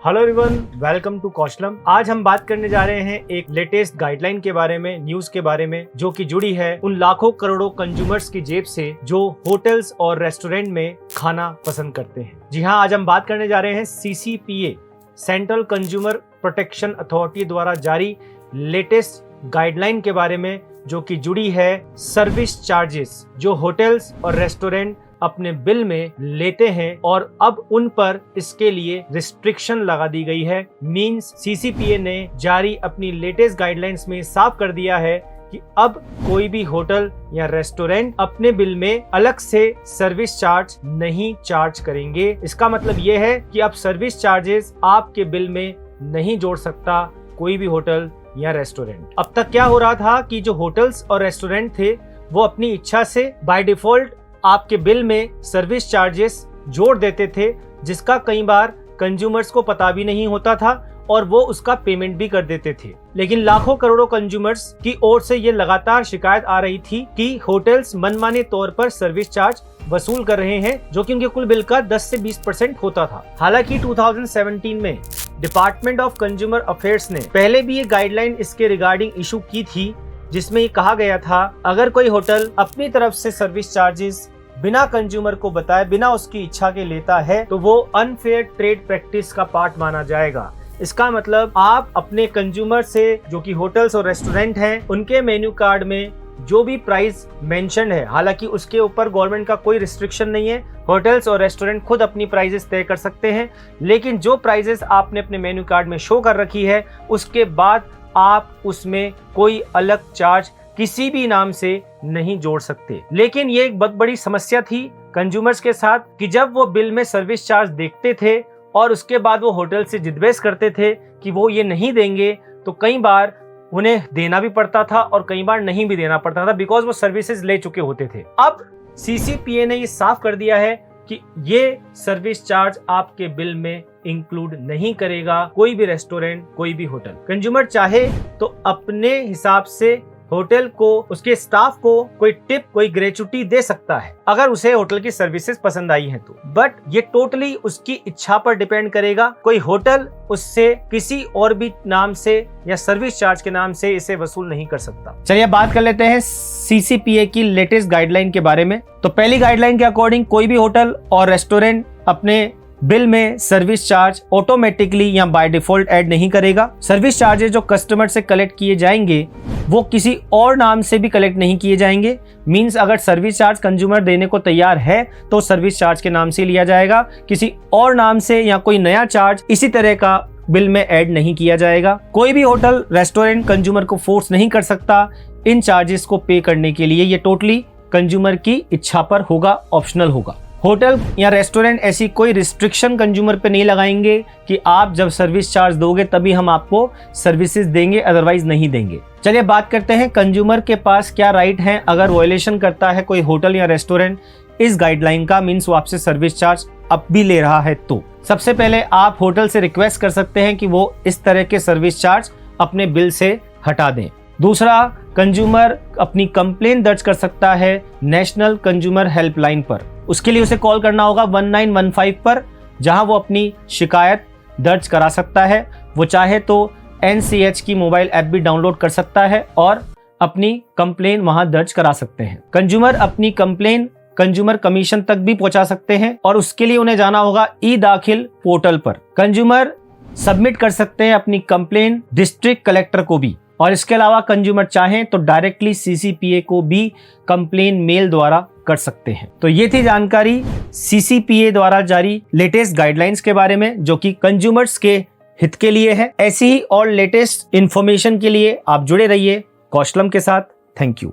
Hello everyone, welcome to Kaushalam. आज हम बात करने जा रहे हैं एक लेटेस्ट गाइडलाइन के बारे में, न्यूज के बारे में, जो कि जुड़ी है उन लाखों करोड़ों कंज्यूमर्स की जेब से जो होटल्स और रेस्टोरेंट में खाना पसंद करते हैं। जी हाँ, आज हम बात करने जा रहे हैं CCPA central consumer protection authority द्वारा जारी लेटेस्ट गाइडलाइन के बारे में, जो कि जुड़ी है सर्विस चार्जेस जो होटल्स और रेस्टोरेंट अपने बिल में लेते हैं, और अब उन पर इसके लिए रिस्ट्रिक्शन लगा दी गई है। मींस CCPA ने जारी अपनी लेटेस्ट गाइडलाइंस में साफ कर दिया है कि अब कोई भी होटल या रेस्टोरेंट अपने बिल में अलग से सर्विस चार्ज नहीं चार्ज करेंगे। इसका मतलब ये है कि अब सर्विस चार्जेस आपके बिल में नहीं जोड़ सकता कोई भी होटल या रेस्टोरेंट। अब तक क्या हो रहा था कि जो होटल्स और रेस्टोरेंट थे वो अपनी इच्छा से बाय डिफॉल्ट आपके बिल में सर्विस चार्जेस जोड़ देते थे, जिसका कई बार कंज्यूमर्स को पता भी नहीं होता था और वो उसका पेमेंट भी कर देते थे। लेकिन लाखों करोड़ों कंज्यूमर्स की ओर से ये लगातार शिकायत आ रही थी कि होटल्स मनमाने तौर पर सर्विस चार्ज वसूल कर रहे हैं, जो कि उनके कुल बिल का 10 से 20% होता था। हालांकि 2017 में डिपार्टमेंट ऑफ कंज्यूमर अफेयर्स ने पहले भी ये गाइडलाइन इसके रिगार्डिंग इशू की थी, जिसमें ये कहा गया था अगर कोई होटल अपनी तरफ से सर्विस चार्जेस बिना कंज्यूमर को बताए, बिना उसकी इच्छा के लेता है, तो वो अनफेयर ट्रेड प्रैक्टिस का पार्ट माना जाएगा। इसका मतलब आप अपने कंज्यूमर से, जो कि होटल्स और रेस्टोरेंट हैं, उनके मेन्यू कार्ड में जो भी प्राइस मेंशन है, हालांकि उसके ऊपर गवर्नमेंट का कोई रिस्ट्रिक्शन नहीं है, होटल्स और रेस्टोरेंट खुद अपनी प्राइसेस तय कर सकते हैं, लेकिन जो प्राइसेस आपने अपने मेन्यू कार्ड में शो कर रखी है, उसके बाद आप उसमें कोई अलग चार्ज किसी भी नाम से नहीं जोड़ सकते। लेकिन ये एक बहुत बड़ी समस्या थी कंज्यूमर्स के साथ कि जब वो बिल में सर्विस चार्ज देखते थे और उसके बाद वो होटल से जिदबहस करते थे कि वो ये नहीं देंगे, तो कई बार उन्हें देना भी पड़ता था और कई बार नहीं भी देना पड़ता था, बिकॉज वो सर्विसेज ले चुके होते थे। अब CCPA ने ये साफ कर दिया है कि ये सर्विस चार्ज आपके बिल में इंक्लूड नहीं करेगा कोई भी रेस्टोरेंट, कोई भी होटल। कंज्यूमर चाहे तो अपने हिसाब से होटल को, उसके स्टाफ को कोई टिप, कोई ग्रेचुटी दे सकता है अगर उसे होटल की सर्विसेज पसंद आई हैं तो, बट ये टोटली उसकी इच्छा पर डिपेंड करेगा। कोई होटल उससे किसी और भी नाम से या सर्विस चार्ज के नाम से इसे वसूल नहीं कर सकता। चलिए बात कर लेते हैं CCPA की लेटेस्ट गाइडलाइन के बारे में। तो पहली गाइडलाइन के अकॉर्डिंग कोई भी होटल और रेस्टोरेंट अपने बिल में सर्विस चार्ज ऑटोमेटिकली या बाय डिफॉल्ट ऐड नहीं करेगा। सर्विस चार्जेस जो कस्टमर से कलेक्ट किए जाएंगे वो किसी और नाम से भी कलेक्ट नहीं किए जाएंगे। मींस अगर सर्विस चार्ज कंज्यूमर देने को तैयार है तो सर्विस चार्ज के नाम से लिया जाएगा, किसी और नाम से या कोई नया चार्ज इसी तरह का बिल में ऐड नहीं किया जाएगा। कोई भी होटल रेस्टोरेंट कंज्यूमर को फोर्स नहीं कर सकता इन चार्जेस को पे करने के लिए। ये टोटली कंज्यूमर की इच्छा पर होगा, ऑप्शनल होगा। होटल या रेस्टोरेंट ऐसी कोई रिस्ट्रिक्शन कंज्यूमर पे नहीं लगाएंगे कि आप जब सर्विस चार्ज दोगे तभी हम आपको सर्विसेज देंगे, अदरवाइज नहीं देंगे। चलिए बात करते हैं कंज्यूमर के पास क्या राइट है अगर वायलेशन करता है कोई होटल या रेस्टोरेंट इस गाइडलाइन का, मींस वो आपसे सर्विस चार्ज अब भी ले रहा है। तो सबसे पहले आप होटल से रिक्वेस्ट कर सकते हैं कि वो इस तरह के सर्विस चार्ज अपने बिल से हटा दें। दूसरा, कंज्यूमर अपनी कंप्लेंट दर्ज कर सकता है नेशनल कंज्यूमर हेल्पलाइन पर। उसके लिए उसे कॉल करना होगा 1915 पर, जहां वो अपनी शिकायत दर्ज करा सकता है। वो चाहे तो NCH की मोबाइल ऐप भी डाउनलोड कर सकता है और अपनी कंप्लेंट वहां दर्ज करा सकते हैं। कंज्यूमर अपनी कंप्लेंट कंज्यूमर कमीशन तक भी पहुंचा सकते हैं और उसके लिए उन्हें जाना होगा ई-दाखिल पोर्टल पर। कंज्यूमर सबमिट कर सकते हैं अपनी कंप्लेंट डिस्ट्रिक्ट कलेक्टर को भी, और इसके अलावा कंज्यूमर चाहें तो डायरेक्टली CCPA को भी कंप्लेन मेल द्वारा कर सकते हैं। तो ये थी जानकारी CCPA द्वारा जारी लेटेस्ट गाइडलाइंस के बारे में, जो कि कंज्यूमर्स के हित के लिए है। ऐसी ही और लेटेस्ट इंफॉर्मेशन के लिए आप जुड़े रहिए कौशलम के साथ। Thank you.